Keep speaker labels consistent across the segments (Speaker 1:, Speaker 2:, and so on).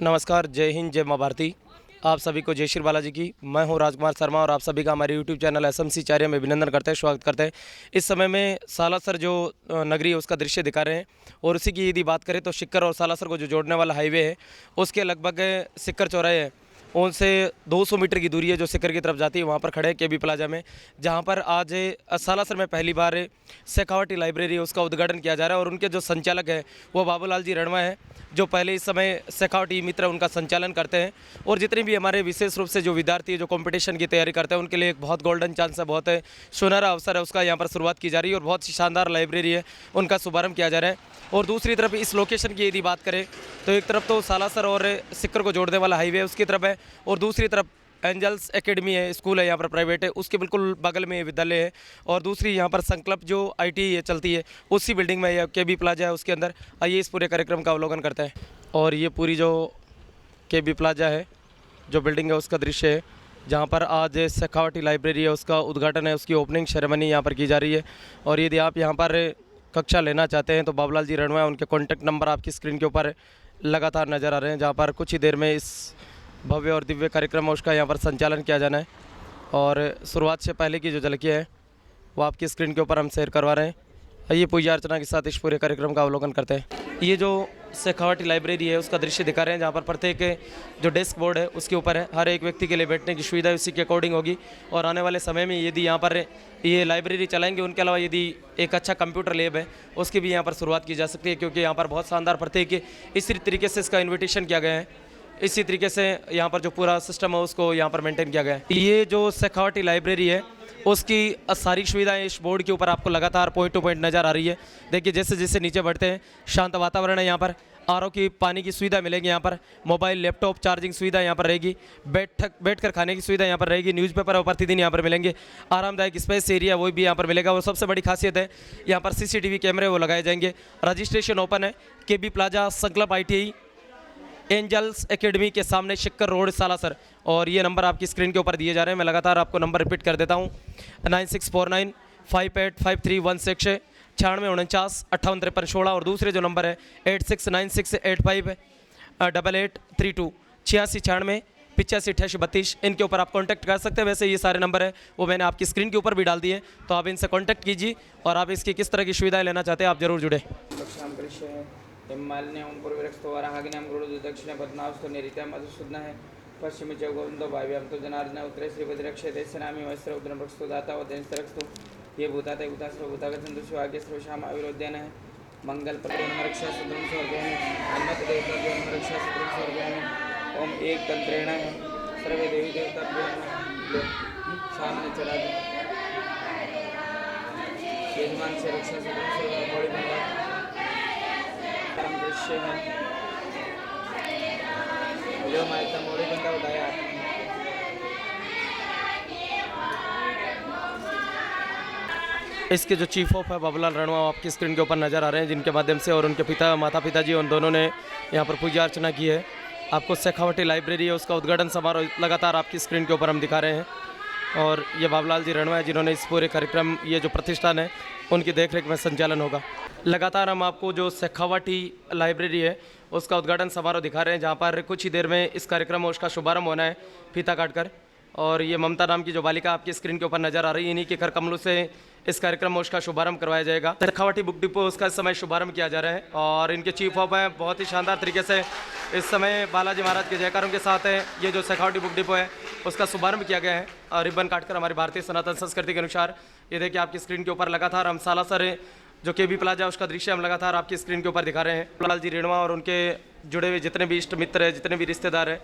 Speaker 1: नमस्कार, जय हिंद, जय माँ भारती। आप सभी को जय श्री बालाजी की। मैं हूँ राजकुमार शर्मा और आप सभी का हमारे यूट्यूब चैनल एसएमसी चार्य में अभिनंदन करते हैं, स्वागत करते हैं। इस समय में सालासर जो नगरी है उसका दृश्य दिखा रहे हैं और उसी की यदि बात करें तो सिक्कर और सालासर को जो जोड़ने वाला हाईवे है उसके लगभग सिक्कर चौराहे है उनसे 200 मीटर की दूरी है जो सिक्कर की तरफ जाती है। वहाँ पर खड़े हैं केबी प्लाजा में, जहाँ पर आज सालासर में पहली बार शेखावटी लाइब्रेरी है उसका उद्घाटन किया जा रहा है और उनके जो संचालक है वो बाबूलाल जी रणवा है, जो पहले इस समय शेखावटी मित्र उनका संचालन करते हैं। और जितने भी हमारे विशेष रूप से जो विद्यार्थी जो कंपटीशन की तैयारी करते हैं उनके लिए एक बहुत गोल्डन चांस है, बहुत सुनहरा अवसर है, उसका यहाँ पर शुरुआत की जा रही है और बहुत ही शानदार लाइब्रेरी है उनका शुभारंभ किया जा रहा है। और दूसरी तरफ इस लोकेशन की यदि बात करें तो एक तरफ तो सालासर और सिक्कर को जोड़ने वाला हाईवे उसकी तरफ है और दूसरी तरफ एंजल्स एकेडमी है, स्कूल है यहाँ पर प्राइवेट है, उसके बिल्कुल बगल में विद्यालय है। और दूसरी यहाँ पर संकल्प जो आईटी चलती है उसी बिल्डिंग में यह केबी प्लाजा है उसके अंदर। आइए इस पूरे कार्यक्रम का अवलोकन करते हैं। और ये पूरी जो केबी प्लाजा है जो बिल्डिंग है उसका दृश्य है, जहाँ पर आज शेखावटी लाइब्रेरी है उसका उद्घाटन है, उसकी ओपनिंग सेरेमनी यहाँ पर की जा रही है। और यदि आप यहाँ पर कक्षा लेना चाहते हैं तो बाबूलाल जी रणवा उनके कॉन्टैक्ट नंबर आपकी स्क्रीन के ऊपर लगातार नज़र आ रहे हैं, जहाँ पर कुछ ही देर में इस भव्य और दिव्य कार्यक्रम है उसका यहाँ पर संचालन किया जाना है। और शुरुआत से पहले की जो झलकियाँ है वो आपकी स्क्रीन के ऊपर हम शेयर करवा रहे हैं। आइए पूजा अर्चना के साथ इस पूरे कार्यक्रम का अवलोकन करते हैं। ये जो शेखावटी लाइब्रेरी है उसका दृश्य दिखा रहे हैं, जहाँ पर प्रत्येक जो डेस्क बोर्ड है उसके ऊपर है हर एक व्यक्ति के लिए बैठने की सुविधा उसी के अकॉर्डिंग होगी। और आने वाले समय में यदि यहाँ पर ये लाइब्रेरी चलाएंगे उनके अलावा यदि एक अच्छा कंप्यूटर लैब है उसकी भी यहाँ पर शुरुआत की जा सकती है, क्योंकि यहाँ पर बहुत शानदार प्रत्येक इसी तरीके से इसका इन्विटेशन किया गया है, इसी तरीके से यहाँ पर जो पूरा सिस्टम है उसको यहाँ पर मेंटेन किया गया है। ये जो शेखावटी लाइब्रेरी है उसकी सारी सुविधाएं इस बोर्ड के ऊपर आपको लगातार पॉइंट टू पॉइंट नज़र आ रही है। देखिए जैसे जैसे नीचे बढ़ते हैं शांत वातावरण है, यहाँ पर आरओ की पानी की सुविधा मिलेगी, यहाँ पर मोबाइल लैपटॉप चार्जिंग सुविधा यहाँ पर रहेगी, बैठकर खाने की सुविधा यहाँ पर रहेगी, न्यूज़पेपर प्रतिदिन यहाँ पर मिलेंगे, आरामदायक स्पेस एरिया वो भी यहाँ पर मिलेगा। और सबसे बड़ी खासियत है यहाँ पर सीसीटीवी कैमरे वो लगाए जाएंगे। रजिस्ट्रेशन ओपन है। केबी प्लाजा संकल्प ITI एंजल्स एकेडमी के सामने शिक्कर रोड सालासर। और ये नंबर आपकी स्क्रीन के ऊपर दिए जा रहे हैं, मैं लगातार आपको नंबर रिपीट कर देता हूँ 9649585316 9649 और दूसरे जो नंबर है 8696858832 8696 858832। इनके ऊपर आप कांटेक्ट कर सकते हैं। वैसे ये सारे नंबर है वो मैंने आपकी स्क्रीन के ऊपर भी डाल दिए, तो आप इनसे कांटेक्ट कीजिए और आप इसकी किस तरह की सुविधाएं लेना चाहते हैं आप जरूर जुड़े।
Speaker 2: हिमालयम पूर्वरक्षो वराहग्निम गुरुदु दक्षिण पद्मावस्तो निरित्या मधुसूदन है पश्चिम च गोविंदो भाव्यम तो जनार्दन उत्तरे श्रीभद्रक्षे देशनामी वस्त्र उद्रमृक्षो दाता वदनस्तरक्षो ये भूताते भूतास्त्र भूतागतंतु शिवाग्य श्रोशाम अविरोध्यन है मंगल पत्र रक्षा सुद्रम स्वर्गामि अन्नत देवता रक्षा सुद्रम स्वर्गामि ओम एक तंत्रेण सर्वे देवी देवता सामने चला यजमान से रक्षा सुद्रम स्वर्गामि बड़ी बंदा दृश्य है जो हमारे मोड़ी बंदा उठाया।
Speaker 1: इसके जो चीफ ऑफ है बाबूलाल रणवा आपकी स्क्रीन के ऊपर नज़र आ रहे हैं, जिनके माध्यम से और उनके माता पिताजी उन दोनों ने यहाँ पर पूजा अर्चना की है। आपको शेखावटी लाइब्रेरी है उसका उद्घाटन समारोह लगातार आपकी स्क्रीन के ऊपर हम दिखा रहे हैं। और ये बाबूलाल जी रणवा है जिन्होंने इस पूरे कार्यक्रम ये जो प्रतिष्ठान है उनकी देखरेख में संचालन होगा। लगातार हम आपको जो शेखावटी लाइब्रेरी है उसका उद्घाटन समारोह दिखा रहे हैं, जहाँ पर कुछ ही देर में इस कार्यक्रम में उसका शुभारंभ होना है फीता काटकर। और ये ममता नाम की जो बालिका आपकी स्क्रीन के ऊपर नज़र आ रही है, इन्हीं के कर कमलों से इस कार्यक्रम में उसका शुभारंभ करवाया जाएगा। शेखावटी बुक डिपो उसका इस समय शुभारंभ किया जा रहा है और इनके चीफ ऑफ हैं बहुत ही शानदार तरीके से इस समय बालाजी महाराज के जयकारों के साथ है ये जो शेखावटी बुक डिपो है उसका शुभारंभ किया गया है और रिबन काटकर हमारी भारतीय सनातन संस्कृति के अनुसार। ये देखिए आपकी स्क्रीन के ऊपर लगातार हम सालासर जो केबी प्लाजा उसका दृश्य हम लगातार आपकी स्क्रीन के ऊपर दिखा रहे हैं। बाबूलाल जी रणवा और उनके जुड़े हुए जितने भी इष्ट मित्र हैं, जितने भी रिश्तेदार हैं,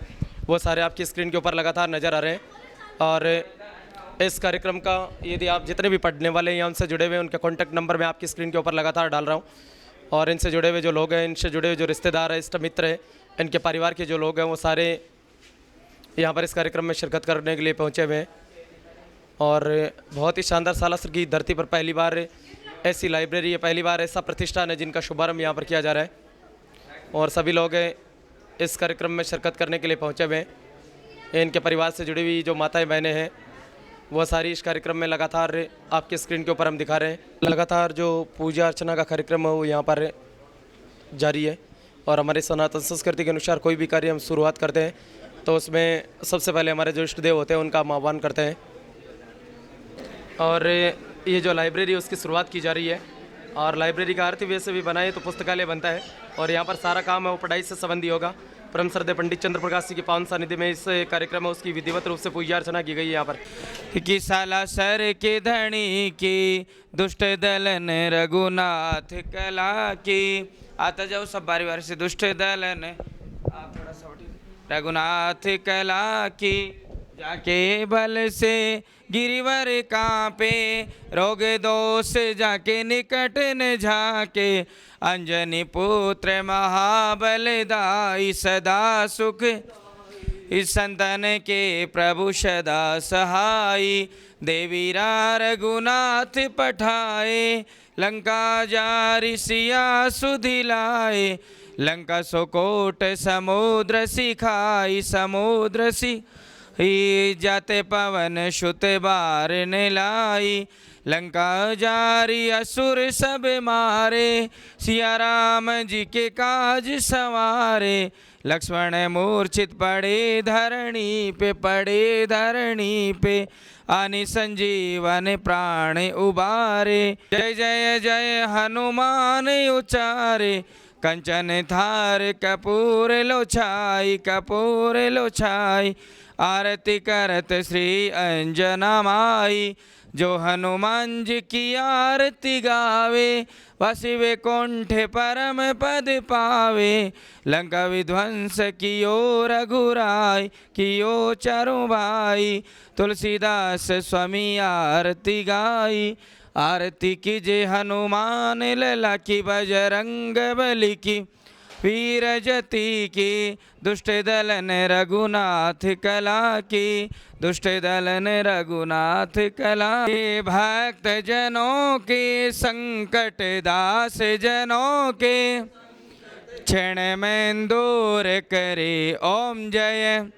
Speaker 1: वो सारे आपकी स्क्रीन के ऊपर लगातार नज़र आ रहे हैं। और इस कार्यक्रम का यदि आप जितने भी पढ़ने वाले हैं या उनसे जुड़े हुए उनके कॉन्टैक्ट नंबर मैं आपकी स्क्रीन के ऊपर लगातार डाल रहा हूँ। और इनसे जुड़े हुए जो लोग हैं, इनसे जुड़े हुए जो रिश्तेदार हैं, इष्ट मित्र हैं, इनके परिवार के जो लोग हैं वो सारे यहाँ पर इस कार्यक्रम में शिरकत करने के लिए पहुँचे हुए हैं। और बहुत ही शानदार सालासर की धरती पर पहली बार ऐसी लाइब्रेरी है, पहली बार ऐसा प्रतिष्ठान है जिनका शुभारंभ यहाँ पर किया जा रहा है और सभी लोग इस कार्यक्रम में शिरकत करने के लिए पहुँचे हुए हैं। इनके परिवार से जुड़ी हुई जो माताएं बहनें हैं वह सारी इस कार्यक्रम में लगातार आपके स्क्रीन के ऊपर हम दिखा रहे हैं। लगातार जो पूजा अर्चना का कार्यक्रम है वो यहाँ पर जारी है। और हमारे सनातन संस्कृति के अनुसार कोई भी कार्य हम शुरुआत करते हैं तो उसमें सबसे पहले हमारे जो इष्ट देव होते हैं उनका हम आह्वान करते हैं। और ये जो लाइब्रेरी है उसकी शुरुआत की जा रही है और लाइब्रेरी का अर्थ वैसे भी बनाए तो पुस्तकालय बनता है और यहाँ पर सारा काम है वो पढ़ाई से संबंधी होगा। परम श्रद्धेय पंडित चंद्र प्रकाश जी की पावन सानिध्य में इस कार्यक्रम में उसकी विधिवत रूप से पूजा अर्चना की गई है। यहाँ पर
Speaker 2: कि सालासर के धनी की दुष्ट दलन रघुनाथ कला की। आता जाओ सब बारी बारी से। दुष्ट दलन आप थोड़ा सा रघुनाथ कला की। जाके बल से गिरिवर कांपे रोग दोष जाके निकट न झाके। अंजनी पुत्र महाबलदाई सदा सुख इस संतन के प्रभु सदा सहाई। देवीरा रघुनाथ पठाए लंका जारी सिया सुधिलाए। लंका सोकोट समुद्र सिखाई समुद्र सी जाते पवन शुत बार ने लाई। लंका जारी असुर सब मारे सिया राम जी के काज संवारे। लक्ष्मण मूर्छित पड़े धरणी पे आनि संजीवन प्राण उबारे। जय जय जय हनुमान उचारे कंचन थार कपूर लोछाई। आरती करत श्री अंजना माई। जो हनुमान जी की आरती गावे वासी वैकुंठ परम पद पावे। लंका विध्वंस कियो रघुराई कियो चारों भाई। तुलसीदास स्वामी आरती गाई। आरती कीजे हनुमान लला की बजरंग बली की। वीर जति की दुष्ट दलन रघुनाथ कला की। दुष्ट दलन रघुनाथ कला के। भक्त जनों के संकट दास जनों के क्षण में दूर करे ओम जय।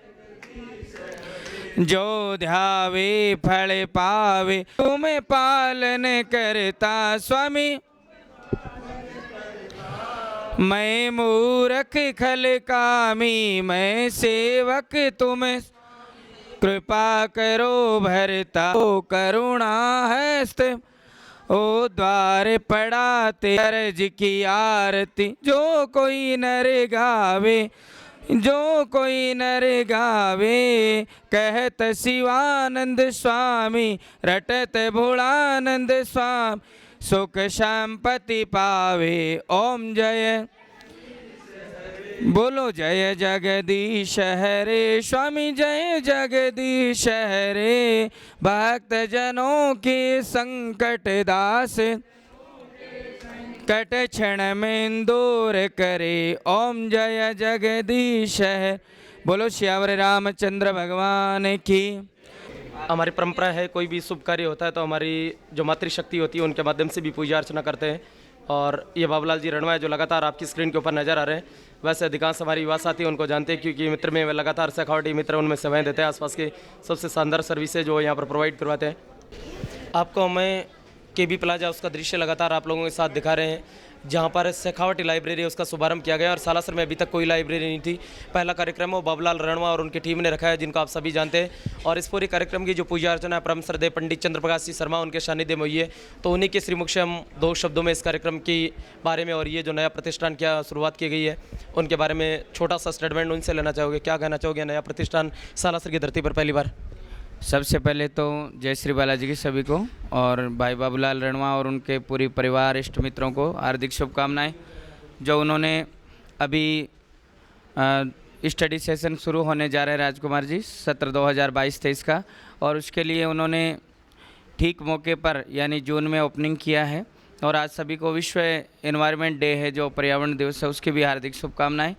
Speaker 2: जो ध्यावे फल पावे तुम्हें पालन करता स्वामी। मैं मूर्ख खल कामी मैं सेवक तुम्हें कृपा करो भरता ओ करुणा हस्त। ओ द्वार पड़ाते अर्ज की आरती। जो कोई नर गावे कहत शिवानंद स्वामी। रटत भोलानंद स्वामी सुख संपत्ति पावे ओम जय। बोलो जय जगदीश हरे स्वामी जय जगदीश हरे। भक्त जनों के संकट दास कट क्षण में दूर करे ओम जय जगदीश हरे। बोलो श्यावर रामचंद्र भगवान की।
Speaker 1: हमारी परंपरा है कोई भी शुभ कार्य होता है तो हमारी जो मातृशक्ति होती है उनके माध्यम से भी पूजा अर्चना करते हैं। और ये बाबूलाल जी रणवा है जो लगातार आपकी स्क्रीन के ऊपर नज़र आ रहे हैं। वैसे अधिकांश हमारे युवा साथी उनको जानते हैं क्योंकि मित्र में वे लगातार शेखावटी मित्र उनमें सेवाएं देते हैं। आसपास के सबसे शानदार सर्विसेज जो यहाँ पर प्रोवाइड करवाते हैं। आपको हमें KB प्लाजा उसका दृश्य लगातार आप लोगों के साथ दिखा रहे हैं जहाँ पर शेखावटी लाइब्रेरी उसका शुभारंभ किया गया और सालासर में अभी तक कोई लाइब्रेरी नहीं थी। पहला कार्यक्रम वो बाबूलाल रणवा और उनकी टीम ने रखा है जिनको आप सभी जानते हैं। और इस पूरे कार्यक्रम की जो पूजा अर्चना है परम श्रद्धेय पंडित चंद्र प्रकाश जी शर्मा उनके सानिध्य में हुई है। तो उन्हीं के श्रीमुख से हम 2 शब्दों में इस कार्यक्रम के बारे में और ये जो नया प्रतिष्ठान क्या शुरुआत की गई है उनके बारे में छोटा सा स्टेटमेंट उनसे लेना चाहोगे। क्या कहना चाहोगे नया प्रतिष्ठान सालासर की धरती पर पहली बार?
Speaker 2: सबसे पहले तो जय श्री बालाजी की सभी को और भाई बाबूलाल रणवा और उनके पूरी परिवार इष्ट मित्रों को हार्दिक शुभकामनाएं। जो उन्होंने अभी स्टडी सेशन शुरू होने जा रहे हैं राजकुमार जी सत्र 2022-23 का और उसके लिए उन्होंने ठीक मौके पर यानी जून में ओपनिंग किया है। और आज सभी को विश्व एनवायरनमेंट डे है जो पर्यावरण दिवस है उसकी भी हार्दिक शुभकामनाएँ।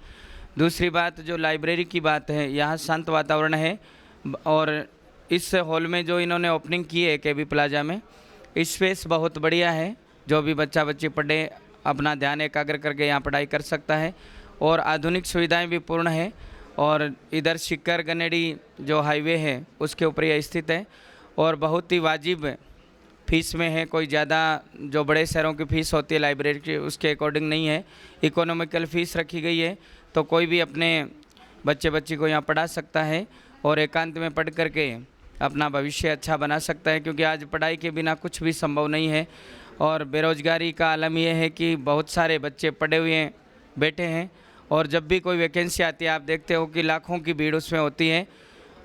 Speaker 2: दूसरी बात जो लाइब्रेरी की बात है, यहाँ शांत वातावरण है और इस हॉल में जो इन्होंने ओपनिंग की है KB प्लाजा में, स्पेस बहुत बढ़िया है। जो भी बच्चा बच्ची पढ़े अपना ध्यान एकाग्र करके यहाँ पढ़ाई कर सकता है और आधुनिक सुविधाएं भी पूर्ण है। और इधर शिकर गनेडी जो हाईवे है उसके ऊपर यह स्थित है और बहुत ही वाजिब फ़ीस में है, कोई ज़्यादा जो बड़े शहरों की फ़ीस होती है लाइब्रेरी की उसके अकॉर्डिंग नहीं है, इकोनॉमिकल फ़ीस रखी गई है। तो कोई भी अपने बच्चे बच्ची को यहाँ पढ़ा सकता है और एकांत में पढ़ करके अपना भविष्य अच्छा बना सकता है, क्योंकि आज पढ़ाई के बिना कुछ भी संभव नहीं है। और बेरोज़गारी का आलम यह है कि बहुत सारे बच्चे पढ़े हुए बैठे हैं और जब भी कोई वैकेंसी आती है आप देखते हो कि लाखों की भीड़ उसमें होती है।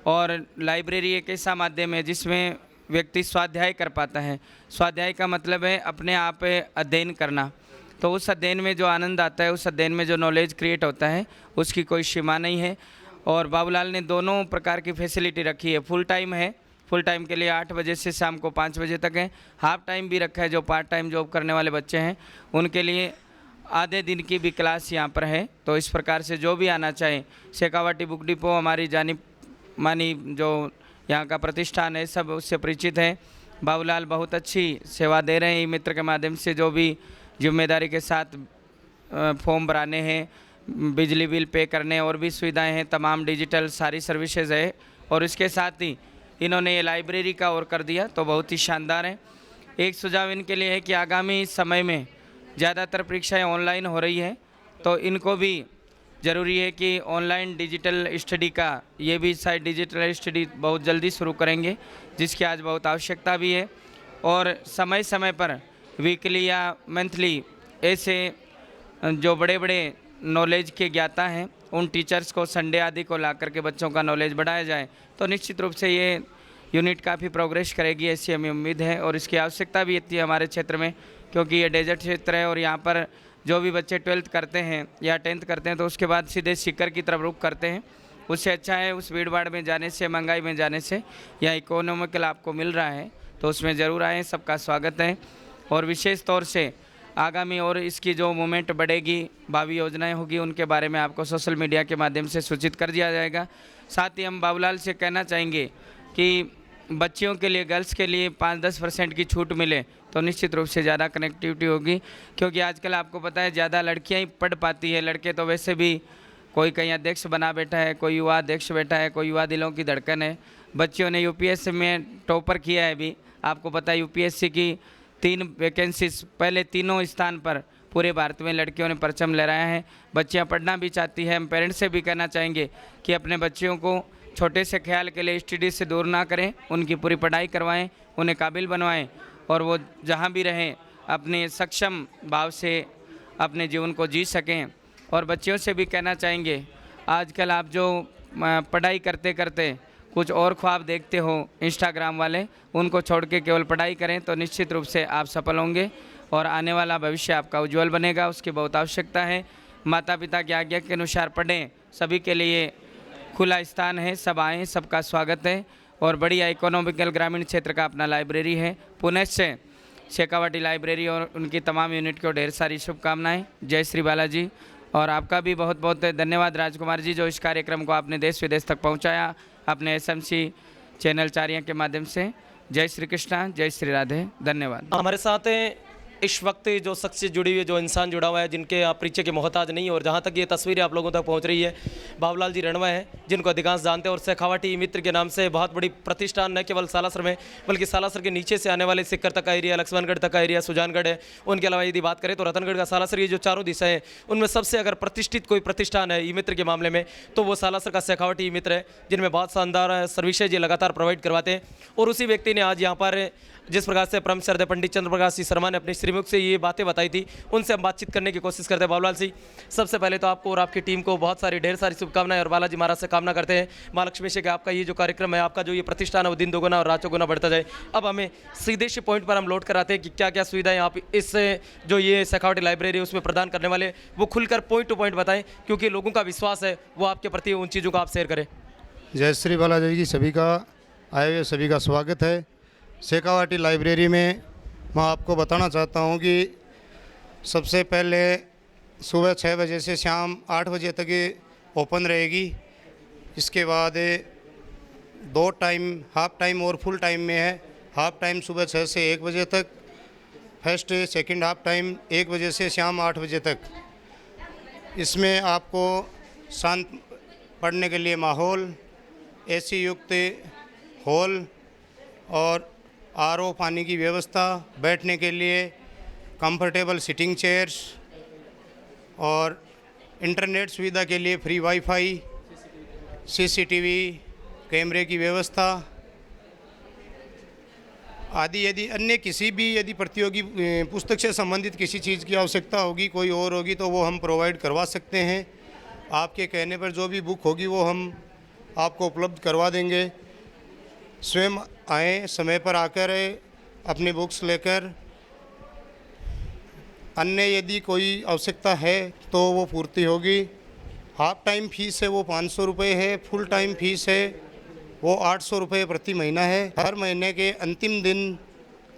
Speaker 2: और लाइब्रेरी एक ऐसा माध्यम है जिसमें व्यक्ति स्वाध्याय कर पाता है। स्वाध्याय का मतलब है अपने आप अध्ययन करना। तो उस अध्ययन में जो आनंद आता है, उस अध्ययन में जो नॉलेज क्रिएट होता है, उसकी कोई सीमा नहीं है। और बाबूलाल ने दोनों प्रकार की फैसिलिटी रखी है। फुल टाइम है, फुल टाइम के लिए 8 बजे से शाम को 5 बजे तक है। हाफ टाइम भी रखा है, जो पार्ट टाइम जॉब करने वाले बच्चे हैं उनके लिए आधे दिन की भी क्लास यहाँ पर है। तो इस प्रकार से जो भी आना चाहे, शेखावाटी बुक डिपो हमारी जानी मानी जो यहाँ का प्रतिष्ठान है, सब उससे परिचित है। बाबूलाल बहुत अच्छी सेवा दे रहे हैं ई मित्र के माध्यम से। जो भी जिम्मेदारी के साथ फॉर्म भराने हैं, बिजली बिल पे करने और भी सुविधाएं हैं, तमाम डिजिटल सारी सर्विसेज है। और इसके साथ ही इन्होंने ये लाइब्रेरी का और कर दिया, तो बहुत ही शानदार है। एक सुझाव इनके लिए है कि आगामी समय में ज़्यादातर परीक्षाएं ऑनलाइन हो रही है, तो इनको भी ज़रूरी है कि ऑनलाइन डिजिटल स्टडी का, ये भी शायद डिजिटल स्टडी बहुत जल्दी शुरू करेंगे, जिसकी आज बहुत आवश्यकता भी है। और समय समय पर वीकली या मंथली ऐसे जो बड़े बड़े नॉलेज के ज्ञाता हैं उन टीचर्स को संडे आदि को ला करके बच्चों का नॉलेज बढ़ाया जाए, तो निश्चित रूप से ये यूनिट काफ़ी प्रोग्रेस करेगी, ऐसी हमें उम्मीद है। और इसकी आवश्यकता भी इतनी है हमारे क्षेत्र में, क्योंकि ये डेजर्ट क्षेत्र है और यहाँ पर जो भी बच्चे 12th करते हैं या 10th करते हैं तो उसके बाद सीधे सीकर की तरफ रुख करते हैं। उससे अच्छा है उस भीड़ भाड़ में जाने से, महंगाई में जाने से, या इकोनॉमिकल आपको मिल रहा है तो उसमें ज़रूर आएँ, सबका स्वागत है। और विशेष तौर से आगामी और इसकी जो मूवमेंट बढ़ेगी, भावी योजनाएं होगी, उनके बारे में आपको सोशल मीडिया के माध्यम से सूचित कर दिया जाएगा। साथ ही हम बाबूलाल से कहना चाहेंगे कि बच्चियों के लिए, गर्ल्स के लिए 5-10% की छूट मिले तो निश्चित रूप से ज़्यादा कनेक्टिविटी होगी, क्योंकि आजकल आपको पता है ज़्यादा लड़कियां ही पढ़ पाती है। लड़के तो वैसे भी कोई कहीं अध्यक्ष बना बैठा है, कोई युवा अध्यक्ष बैठा है, कोई युवा दिलों की धड़कन है। बच्चियों ने यूपीएससी में टॉपर किया है अभी, आपको पता है यूपीएससी की 3 वैकेंसीज, पहले तीनों स्थान पर पूरे भारत में लड़कियों ने परचम लहराया है। बच्चियाँ पढ़ना भी चाहती हैं। हम पेरेंट्स से भी कहना चाहेंगे कि अपने बच्चियों को छोटे से ख्याल के लिए स्टडी से दूर ना करें, उनकी पूरी पढ़ाई करवाएं, उन्हें काबिल बनवाएं और वो जहां भी रहें अपने सक्षम भाव से अपने जीवन को जी सकें। और बच्चियों से भी कहना चाहेंगे, आजकल आप जो पढ़ाई करते करते कुछ और ख्वाब देखते हो इंस्टाग्राम वाले, उनको छोड़ के केवल पढ़ाई करें तो निश्चित रूप से आप सफल होंगे और आने वाला भविष्य आपका उज्जवल बनेगा। उसकी बहुत आवश्यकता है। माता पिता की आज्ञा के अनुसार पढ़ें, सभी के लिए खुला स्थान है, सब आएँ, सबका स्वागत है। और बढ़िया इकोनॉमिकल ग्रामीण क्षेत्र का अपना लाइब्रेरी है। पुनः से शेखावाटी लाइब्रेरी और उनकी तमाम यूनिट को ढेर सारी शुभकामनाएं। जय श्री बालाजी। और आपका भी बहुत बहुत धन्यवाद राजकुमार जी, जो इस कार्यक्रम को आपने देश विदेश तक पहुंचाया अपने एसएमसी चैनल चारिया के माध्यम से। जय श्री कृष्णा, जय श्री राधे, धन्यवाद।
Speaker 1: हमारे साथ इस वक्त जो शख्स से जुड़ी हुई है, जो इंसान जुड़ा हुआ है, जिनके आप परिचय के मोहताज नहीं है, और जहाँ तक ये तस्वीरें आप लोगों तक पहुँच रही है, बाबूलाल जी रणवा है, जिनको अधिकांश जानते हैं। और शेखावाटी मित्र के नाम से बहुत बड़ी प्रतिष्ठान न केवल सालासर में, बल्कि सालासर के नीचे से आने वाले सिक्कर तक का एरिया, लक्ष्मणगढ़ तक का एरिया, सुजानगढ़ है। उनके अलावा यदि बात करें तो रतनगढ़ का सालासर, ये जो चारों दिशा है उनमें सबसे अगर प्रतिष्ठित कोई प्रतिष्ठान है ई मित्र के मामले में तो वो सालासर का शेखावाटी ई मित्र है, जिनमें बहुत शानदार सर्विसेज ये लगातार प्रोवाइड करवाते हैं। और उसी व्यक्ति ने आज यहाँ पर जिस प्रकार से परम श्रद्धेय पंडित चंद्र प्रकाश जी शर्मा ने अपने श्रीमुख से ये बातें बताई थी, उनसे हम बातचीत करने की कोशिश करते हैं। बाबूलाल जी, सबसे पहले तो आपको और आपकी टीम को बहुत सारी ढेर सारी शुभकामनाएं और बालाजी महाराज से कामना करते हैं माँ लक्ष्मी से कि आपका ये जो कार्यक्रम है, आपका जो ये प्रतिष्ठान है वो दिन दोगुना और रात चौगुना बढ़ता जाए। अब हमें सीधे से पॉइंट पर हम लौट कर आते हैं कि क्या क्या सुविधाएं आप इस जो ये शेखावाटी लाइब्रेरी है उसमें प्रदान करने वाले, वो खुलकर पॉइंट टू पॉइंट बताएं, क्योंकि लोगों का विश्वास है वो आपके प्रति उन चीज़ों को आप शेयर करें।
Speaker 3: जय श्री बालाजी जी, सभी का आए हुए सभी का स्वागत है। शेखावाटी लाइब्रेरी में मैं आपको बताना चाहता हूं कि सबसे पहले सुबह 6 बजे से शाम 8 बजे तक ये ओपन रहेगी। इसके बाद 2 टाइम, हाफ टाइम और फुल टाइम में है। हाफ टाइम सुबह 6 से 1 बजे तक, फर्स्ट सेकंड हाफ टाइम 1 बजे से शाम 8 बजे तक। इसमें आपको शांत पढ़ने के लिए माहौल, एसी युक्त हॉल और आरओ पानी की व्यवस्था, बैठने के लिए कंफर्टेबल सिटिंग चेयर्स और इंटरनेट सुविधा के लिए फ्री वाईफाई, सीसीटीवी कैमरे की व्यवस्था आदि। यदि अन्य किसी भी यदि प्रतियोगी पुस्तक से संबंधित किसी चीज़ की आवश्यकता होगी, कोई और होगी, तो वो हम प्रोवाइड करवा सकते हैं। आपके कहने पर जो भी बुक होगी वो हम आपको उपलब्ध करवा देंगे। स्वयं आएँ, समय पर आकर अपनी बुक्स लेकर। अन्य यदि कोई आवश्यकता है तो वो पूर्ति होगी। हाफ टाइम फीस है वो 500 रुपये है, फुल टाइम फीस है वो 800 रुपये प्रति महीना है। हर महीने के अंतिम दिन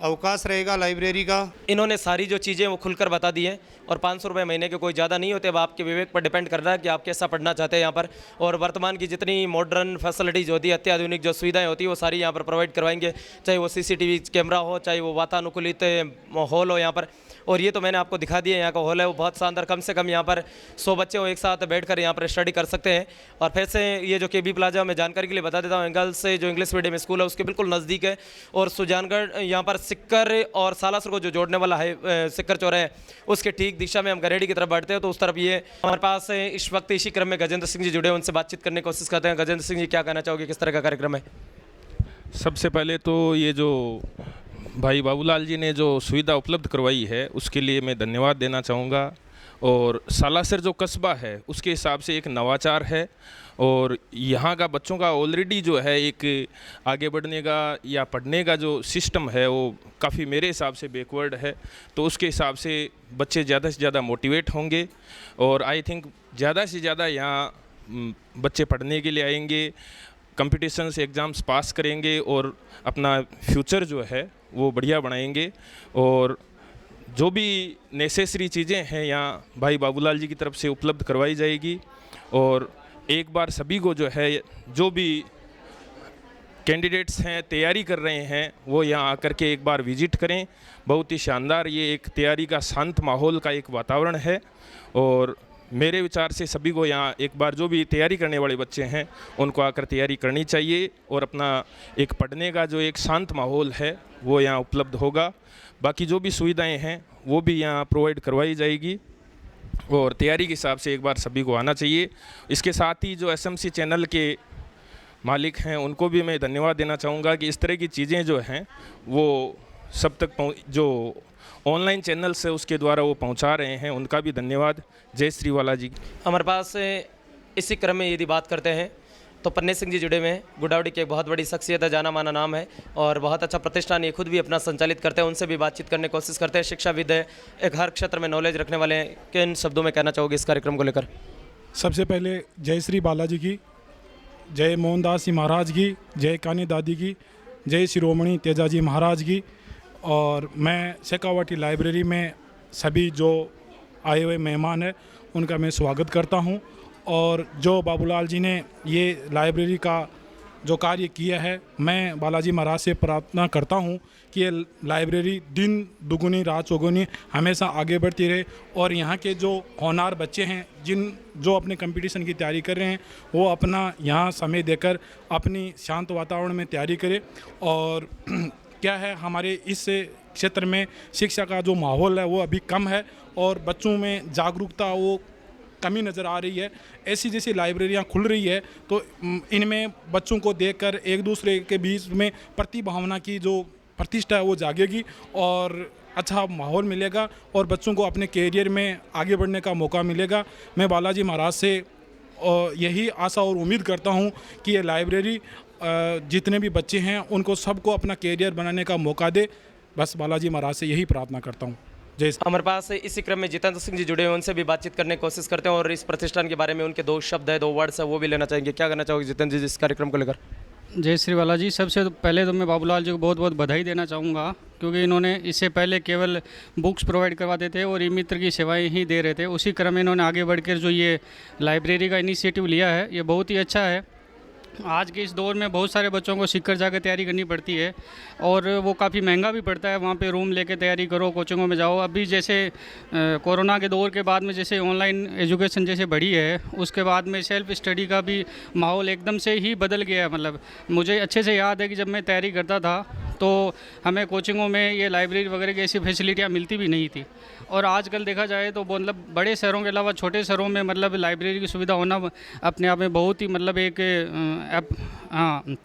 Speaker 3: अवकाश रहेगा लाइब्रेरी का।
Speaker 1: इन्होंने सारी जो चीज़ें वो खुलकर बता दी हैं और 500 रुपये महीने के कोई ज़्यादा नहीं होते। अब आपके विवेक पर डिपेंड कर रहा है कि आप कैसा पढ़ना चाहते हैं यहाँ पर। और वर्तमान की जितनी मॉडर्न फैसिलिटीज़ होती है, अत्याधुनिक जो सुविधाएं होती है, वो सारी यहाँ पर प्रोवाइड करवाएंगे। चाहे वो सीसीटीवी कैमरा हो, चाहे वो वातानुकूलित हॉल हो यहाँ पर। और ये तो मैंने आपको दिखा दिया, यहाँ का हॉल है वो बहुत शानदार। कम से कम यहाँ पर 100 बच्चे वो एक साथ बैठकर यहाँ पर स्टडी कर सकते हैं। और फिर से ये जो केबी प्लाजा, मैं जानकारी के लिए बता देता हूँ, गर्ल्स से जो इंग्लिश मीडियम स्कूल है उसके बिल्कुल नज़दीक है। और सुजानगढ़ यहाँ पर सिक्कर और सालासर को जो जोड़ने वाला है सिक्कर चौराहा है, उसके ठीक दिशा में हम गरेड़ी की तरफ बढ़ते हैं तो उस तरफ ये हमारे पास इस वक्त इसी क्रम में गजेंद्र सिंह जी जुड़े हैं, उनसे बातचीत करने की कोशिश करते हैं। गजेंद्र सिंह जी, क्या कहना चाहोगे, किस तरह का कार्यक्रम है?
Speaker 4: सबसे पहले तो ये जो भाई बाबूलाल जी ने जो सुविधा उपलब्ध करवाई है उसके लिए मैं धन्यवाद देना चाहूँगा। और सालासर जो कस्बा है उसके हिसाब से एक नवाचार है और यहाँ का बच्चों का ऑलरेडी जो है एक आगे बढ़ने का या पढ़ने का जो सिस्टम है वो काफ़ी मेरे हिसाब से बैकवर्ड है। तो उसके हिसाब से बच्चे ज़्यादा से ज़्यादा मोटिवेट होंगे और आई थिंक ज़्यादा से ज़्यादा यहाँ बच्चे पढ़ने के लिए आएंगे, कंपटीशंस एग्ज़ाम्स पास करेंगे और अपना फ्यूचर जो है वो बढ़िया बनाएंगे। और जो भी नेसेसरी चीज़ें हैं यहाँ भाई बाबूलाल जी की तरफ से उपलब्ध करवाई जाएगी। और एक बार सभी को जो है, जो भी कैंडिडेट्स हैं तैयारी कर रहे हैं, वो यहाँ आकर के एक बार विजिट करें। बहुत ही शानदार ये एक तैयारी का शांत माहौल का एक वातावरण है और मेरे विचार से सभी को यहाँ एक बार जो भी तैयारी करने वाले बच्चे हैं उनको आकर तैयारी करनी चाहिए और अपना एक पढ़ने का जो एक शांत माहौल है वो यहाँ उपलब्ध होगा। बाकी जो भी सुविधाएं हैं वो भी यहाँ प्रोवाइड करवाई जाएगी और तैयारी के हिसाब से एक बार सभी को आना चाहिए। इसके साथ ही जो एसएमसी चैनल के मालिक हैं उनको भी मैं धन्यवाद देना चाहूँगा कि इस तरह की चीज़ें जो हैं वो सब तक जो ऑनलाइन चैनल्स है उसके द्वारा वो पहुंचा रहे हैं, उनका भी धन्यवाद। जय श्री वाला जी।
Speaker 1: हमारे पास इसी क्रम में यदि बात करते हैं तो पन्ने सिंह जी जुड़े हुए हैं। गुडावड़ी की एक बहुत बड़ी शख्सियत है, जाना माना नाम है और बहुत अच्छा प्रतिष्ठान ये खुद भी अपना संचालित करते हैं। उनसे भी बातचीत करने की कोशिश करते हैं। शिक्षाविद है, एक हर क्षेत्र में नॉलेज रखने वाले हैं। किन शब्दों में कहना चाहोगे इस कार्यक्रम को लेकर?
Speaker 5: सबसे पहले जय श्री बालाजी की, जय मोहनदास जी महाराज की, जय कानी दादी की, जय शिरोमणि तेजाजी महाराज की। और मैं शेखावाटी लाइब्रेरी में सभी जो आए हुए मेहमान हैं उनका मैं स्वागत करता हूं। और जो बाबूलाल जी ने ये लाइब्रेरी का जो कार्य किया है, मैं बालाजी महाराज से प्रार्थना करता हूं कि ये लाइब्रेरी दिन दुगुनी रात चौगुनी हमेशा आगे बढ़ती रहे और यहाँ के जो होनहार बच्चे हैं जो अपने कंपटीशन की तैयारी कर रहे हैं वो अपना यहाँ समय देकर अपनी शांत वातावरण में तैयारी करें। और क्या है, हमारे इस क्षेत्र में शिक्षा का जो माहौल है वो अभी कम है और बच्चों में जागरूकता वो कमी नज़र आ रही है। ऐसी जैसी लाइब्रेरियाँ खुल रही है तो इनमें बच्चों को देखकर एक दूसरे के बीच में प्रतिभावना की जो प्रतिष्ठा है वो जागेगी और अच्छा माहौल मिलेगा और बच्चों को अपने कैरियर में आगे बढ़ने का मौका मिलेगा। मैं बालाजी महाराज से यही आशा और उम्मीद करता हूँ कि ये लाइब्रेरी जितने भी बच्चे हैं उनको सबको अपना कैरियर बनाने का मौका दे। बस बालाजी महाराज से यही प्रार्थना करता हूँ। जय।
Speaker 1: हमारे पास इसी क्रम में जितेंद्र सिंह जी जुड़े हैं, उनसे भी बातचीत करने की कोशिश करते हैं और इस प्रतिष्ठान के बारे में उनके 2 शब्द है, 2 वर्ड्स है, वो भी लेना चाहेंगे। क्या कहना चाहोगे जितेंद्र जी इस कार्यक्रम को लेकर?
Speaker 6: जय श्री बालाजी। सबसे पहले तो मैं बाबूलाल जी को बहुत बहुत बधाई देना चाहूँगा क्योंकि इन्होंने इससे पहले केवल बुक्स प्रोवाइड करवाते थे और ई मित्र की सेवाएं ही दे रहे थे। उसी क्रम में इन्होंने आगे बढ़कर जो ये लाइब्रेरी का इनिशिएटिव लिया है ये बहुत ही अच्छा है। आज के इस दौर में बहुत सारे बच्चों को सीखकर जाकर तैयारी करनी पड़ती है और वो काफ़ी महंगा भी पड़ता है। वहाँ पे रूम लेके तैयारी करो, कोचिंगों में जाओ। अभी जैसे कोरोना के दौर के बाद में जैसे ऑनलाइन एजुकेशन जैसे बढ़ी है उसके बाद में सेल्फ स्टडी का भी माहौल एकदम से ही बदल गया है। मतलब मुझे अच्छे से याद है कि जब मैं तैयारी करता था तो हमें कोचिंगों में ये लाइब्रेरी वगैरह की ऐसी फैसिलिटियाँ मिलती भी नहीं थी। और आजकल देखा जाए तो मतलब बड़े शहरों के अलावा छोटे शहरों में मतलब लाइब्रेरी की सुविधा होना अपने आप में बहुत ही मतलब एक हाँ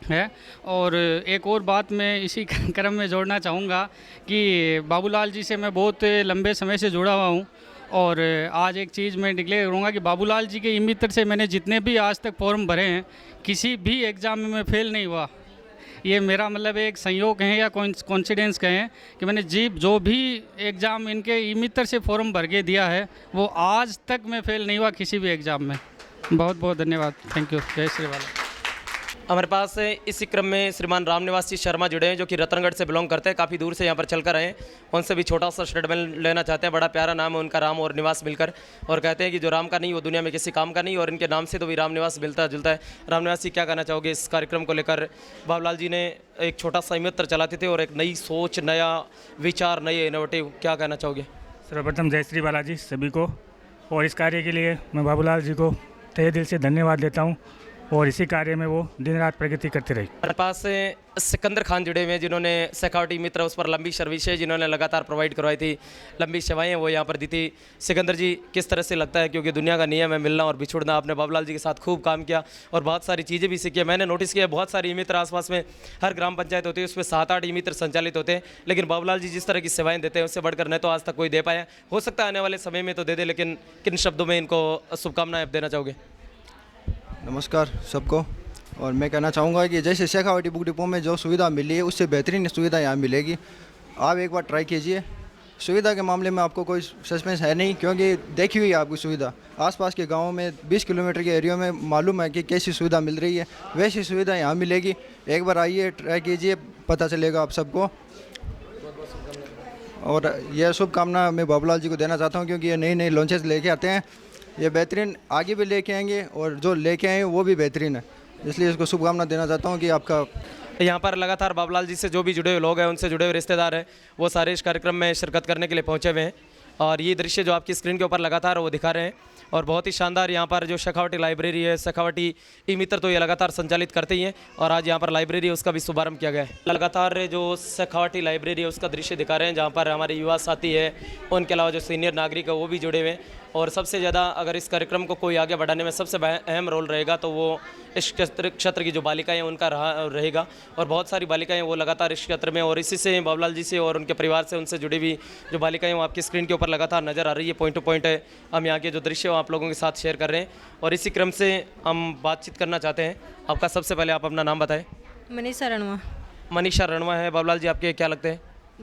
Speaker 6: है। और एक और बात मैं इसी क्रम में जोड़ना चाहूँगा कि बाबूलाल जी से मैं बहुत लंबे समय से जुड़ा हुआ हूँ। और आज एक चीज़ मैं डिक्लेयर करूँगा कि बाबूलाल जी के मित्र से मैंने जितने भी आज तक फॉर्म भरे हैं, किसी भी एग्ज़ाम में मैं फेल नहीं हुआ। ये मेरा मतलब एक संयोग कहें या कॉन्सिडेंस कहें कि मैंने जो भी एग्ज़ाम इनके मित्र से फॉर्म भर के दिया है, वो आज तक मैं फेल नहीं हुआ किसी भी एग्ज़ाम में। बहुत बहुत धन्यवाद। Thank you. जय श्री बाला।
Speaker 1: हमारे पास इसी क्रम में श्रीमान रामनिवास जी शर्मा जुड़े हैं, जो कि रतनगढ़ से बिलोंग करते हैं, काफ़ी दूर से यहाँ पर चलकर आए हैं। उनसे भी छोटा सा स्टेटमेंट लेना चाहते हैं। बड़ा प्यारा नाम है उनका, राम और निवास मिलकर, और कहते हैं कि जो राम का नहीं वो दुनिया में किसी काम का नहीं, और इनके नाम से तो भी रामनिवास मिलता जुलता है। रामनिवास जी, क्या कहना चाहोगे इस कार्यक्रम को लेकर? बाबूलाल जी ने एक छोटा सा मित्र चलाते थे और एक नई सोच, नया विचार, नए इनोवेटिव, क्या कहना चाहोगे?
Speaker 7: सर्वप्रथम जय श्री बालाजी सभी को, और इस कार्य के लिए मैं बाबूलाल जी को तहे दिल से धन्यवाद देता हूँ, और इसी कार्य में वो दिन रात प्रगति करते रही।
Speaker 1: हमारे पास सिकंदर खान जुड़े हुए हैं, जिन्होंने सिक्योरिटी मित्र उस पर लंबी सर्विस है, जिन्होंने लगातार प्रोवाइड करवाई थी, लंबी सेवाएं वो यहाँ पर दी थी। सिकंदर जी, किस तरह से लगता है, क्योंकि दुनिया का नियम है मिलना और बिछुड़ना, आपने बाबूलाल जी के साथ खूब काम किया और बहुत सारी चीज़ें भी सीखी है। मैंने नोटिस किया बहुत सारी ई मित्र आसपास में, हर ग्राम पंचायत होती है उसमें 7-8 ई मित्र संचालित होते हैं, लेकिन बाबूलाल जी जिस तरह की सेवाएं देते हैं उससे बढ़कर न तो आज तक कोई दे पाया। हो सकता है आने वाले समय में तो दे दे, लेकिन किन शब्दों में इनको शुभकामनाएं देना चाहोगे?
Speaker 8: नमस्कार सबको, और मैं कहना चाहूँगा कि जैसे शेखावाटी बुक डिपो में जो सुविधा मिली है उससे बेहतरीन सुविधा यहाँ मिलेगी। आप एक बार ट्राई कीजिए। सुविधा के मामले में आपको कोई सस्पेंस है नहीं, क्योंकि देखी हुई है आपकी सुविधा। आसपास के गाँव में 20 किलोमीटर के एरिया में मालूम है कि कैसी सुविधा मिल रही है, वैसी सुविधा यहाँ मिलेगी। एक बार आइए, ट्राई कीजिए, पता चलेगा आप सबको। और यह शुभकामना मैं बाबूलाल जी को देना चाहता हूँ, क्योंकि ये नई नई लॉन्चेस लेके आते हैं, ये बेहतरीन आगे भी लेके आएंगे, और जो लेके आए वो भी बेहतरीन है, इसलिए इसको शुभकामना देना चाहता हूँ कि आपका।
Speaker 1: यहाँ पर लगातार बाबूलाल जी से जो भी जुड़े हुए लोग हैं, उनसे जुड़े हुए रिश्तेदार हैं, वो सारे इस कार्यक्रम में शिरकत करने के लिए पहुँचे हुए हैं। और ये दृश्य जो आपकी स्क्रीन के ऊपर लगातार वो दिखा रहे हैं, और बहुत ही शानदार यहाँ पर जो शेखावाटी लाइब्रेरी है, शेखावाटी ई मित्र तो ये लगातार संचालित करते ही हैं, और आज यहाँ पर लाइब्रेरी है उसका भी शुभारंभ किया गया है। लगातार जो शेखावाटी लाइब्रेरी है उसका दृश्य दिखा रहे हैं, जहाँ पर हमारे युवा साथी है, उनके अलावा जो सीनियर नागरिक है वो भी जुड़े हुए हैं। और सबसे ज़्यादा अगर इस कार्यक्रम को कोई आगे बढ़ाने में सबसे अहम रोल रहेगा तो वो इस क्षेत्र की जो बालिकाएं उनका रहेगा, और बहुत सारी बालिकाएं वो लगातार इस क्षेत्र में, और इसी से बाबूलाल जी से और उनके परिवार से, उनसे जुड़ी हुई जो बालिकाएं वो आपकी स्क्रीन के ऊपर लगातार नज़र आ रही है। पॉइंट टू पॉइंट है, हम यहाँ के जो दृश्य आप लोगों के साथ शेयर कर रहे हैं, और इसी क्रम से हम बातचीत करना चाहते हैं। आपका सबसे पहले आप अपना नाम बताएं।
Speaker 9: मनीषा रणवा।
Speaker 1: मनीषा रणवा है। बाबूलाल जी आपके क्या लगते हैं?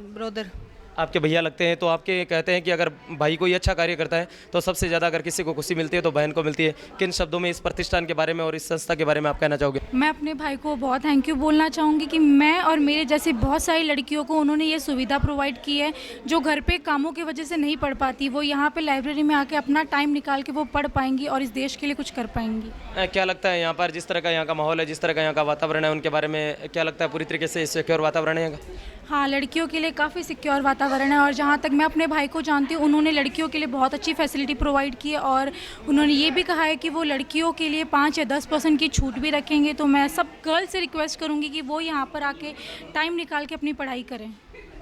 Speaker 9: ब्रदर।
Speaker 1: आपके भैया लगते हैं। तो आपके कहते हैं कि अगर भाई कोई अच्छा कार्य करता है तो सबसे ज़्यादा अगर किसी को खुशी मिलती है तो बहन को मिलती है। किन शब्दों में इस प्रतिष्ठान के बारे में और इस संस्था के बारे में आप कहना चाहोगे?
Speaker 10: मैं अपने भाई को बहुत थैंक यू बोलना चाहूँगी कि मैं और मेरे जैसे बहुत सारी लड़कियों को उन्होंने ये सुविधा प्रोवाइड की है, जो घर पे कामों की वजह से नहीं पढ़ पाती, वो यहाँ पे लाइब्रेरी में आके अपना टाइम निकाल के वो पढ़ पाएंगी और इस देश के लिए कुछ कर पाएंगी।
Speaker 1: क्या लगता है यहाँ पर जिस तरह का यहाँ का माहौल है, जिस तरह का यहाँ का वातावरण है, उनके बारे में क्या लगता है? पूरी तरीके से सिक्योर वातावरण है?
Speaker 10: हाँ, लड़कियों के लिए काफ़ी सिक्योर वातावरण है, और जहाँ तक मैं अपने भाई को जानती हूँ उन्होंने लड़कियों के लिए बहुत अच्छी फैसिलिटी प्रोवाइड की है, और उन्होंने ये भी कहा है कि वो लड़कियों के लिए 5 या 10% की छूट भी रखेंगे। तो मैं सब गर्ल्स से रिक्वेस्ट करूँगी कि वो यहाँ पर आके टाइम निकाल के अपनी पढ़ाई करें।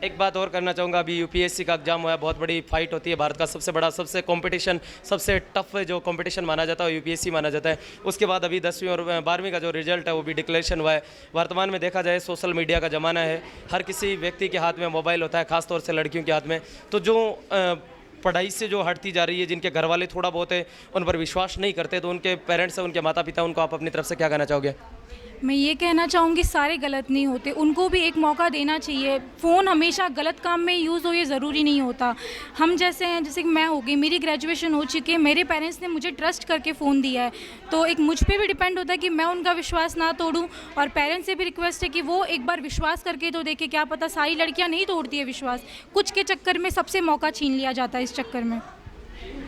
Speaker 1: एक बात और करना चाहूँगा, अभी यूपीएससी का एग्जाम हुआ है, बहुत बड़ी फाइट होती है, भारत का सबसे बड़ा, सबसे कंपटीशन, सबसे टफ जो कंपटीशन माना जाता है यूपीएससी माना जाता है। उसके बाद अभी 10वीं और 12वीं का जो रिजल्ट है वो भी डिक्लेरेशन हुआ है। वर्तमान में देखा जाए सोशल मीडिया का ज़माना है, हर किसी व्यक्ति के हाथ में मोबाइल होता है, खासतौर से लड़कियों के हाथ में। तो जो पढ़ाई से जो हटती जा रही है, जिनके घर वाले थोड़ा बहुत है उन पर विश्वास नहीं करते, तो उनके पेरेंट्स हैं, उनके माता पिता, उनको आप अपनी तरफ से क्या कहना चाहोगे?
Speaker 10: मैं ये कहना चाहूँगी सारे गलत नहीं होते, उनको भी एक मौका देना चाहिए। फ़ोन हमेशा गलत काम में यूज़ हो ये ज़रूरी नहीं होता। हम जैसे हैं, जैसे कि मैं हो गई, मेरी ग्रेजुएशन हो चुकी है, मेरे पेरेंट्स ने मुझे ट्रस्ट करके फ़ोन दिया है, तो एक मुझ पे भी डिपेंड होता है कि मैं उनका विश्वास ना तोड़ूं। और पेरेंट्स से भी रिक्वेस्ट है कि वो एक बार विश्वास करके तो देखे, क्या पता, सारी लड़कियाँ नहीं तोड़ती है विश्वास, कुछ के चक्कर में सबसे मौका छीन लिया जाता है इस चक्कर में।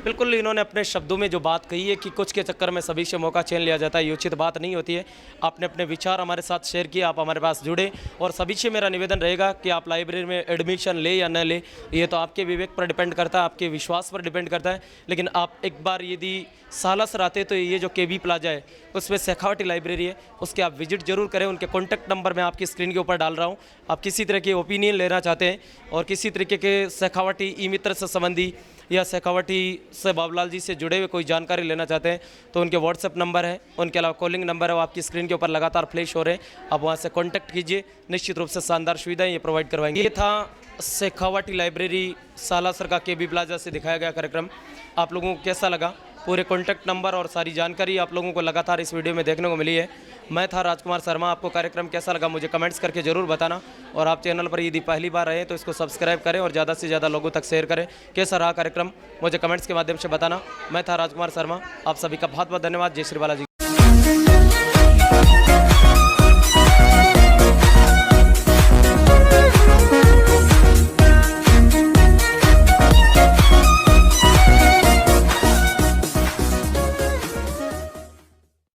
Speaker 1: बिल्कुल, इन्होंने अपने शब्दों में जो बात कही है कि कुछ के चक्कर में सभी से मौका छीन लिया जाता है, ये उचित बात नहीं होती है। आपने अपने विचार हमारे साथ शेयर किए, आप हमारे पास जुड़े, और सभी से मेरा निवेदन रहेगा कि आप लाइब्रेरी में एडमिशन ले या न ले, ये तो आपके विवेक पर डिपेंड करता है, आपके विश्वास पर डिपेंड करता है। लेकिन आप एक बार यदि सालासर आते तो ये जो केबी प्लाजा है उसमें शेखावटी लाइब्रेरी है, उसके आप विजिट जरूर करें। उनके कॉन्टैक्ट नंबर मैं आपकी स्क्रीन के ऊपर डाल रहा हूँ। आप किसी तरह की ओपिनियन लेना चाहते हैं और किसी तरीके के शेखावटी ई मित्र से संबंधी या शेखावटी से बाबूलाल जी से जुड़े हुए कोई जानकारी लेना चाहते हैं तो उनके व्हाट्सएप नंबर है, उनके अलावा कॉलिंग नंबर है, वो आपकी स्क्रीन के ऊपर लगातार फ्लैश हो रहे हैं। आप वहाँ से कॉन्टैक्ट कीजिए, निश्चित रूप से शानदार सुविधाएँ ये प्रोवाइड करवाएंगे। ये था शेखावटी लाइब्रेरी सालासर का केबी प्लाजा से दिखाया गया कार्यक्रम। आप लोगों को कैसा लगा? पूरे कॉन्टैक्ट नंबर और सारी जानकारी आप लोगों को लगातार इस वीडियो में देखने को मिली है। मैं था राजकुमार शर्मा। आपको कार्यक्रम कैसा लगा मुझे कमेंट्स करके ज़रूर बताना, और आप चैनल पर यदि पहली बार रहे तो इसको सब्सक्राइब करें और ज़्यादा से ज़्यादा लोगों तक शेयर करें। कैसा रहा कार्यक्रम मुझे कमेंट्स के माध्यम से बताना। मैं था राजकुमार शर्मा, आप सभी का बहुत बहुत धन्यवाद। जय श्री बालाजी।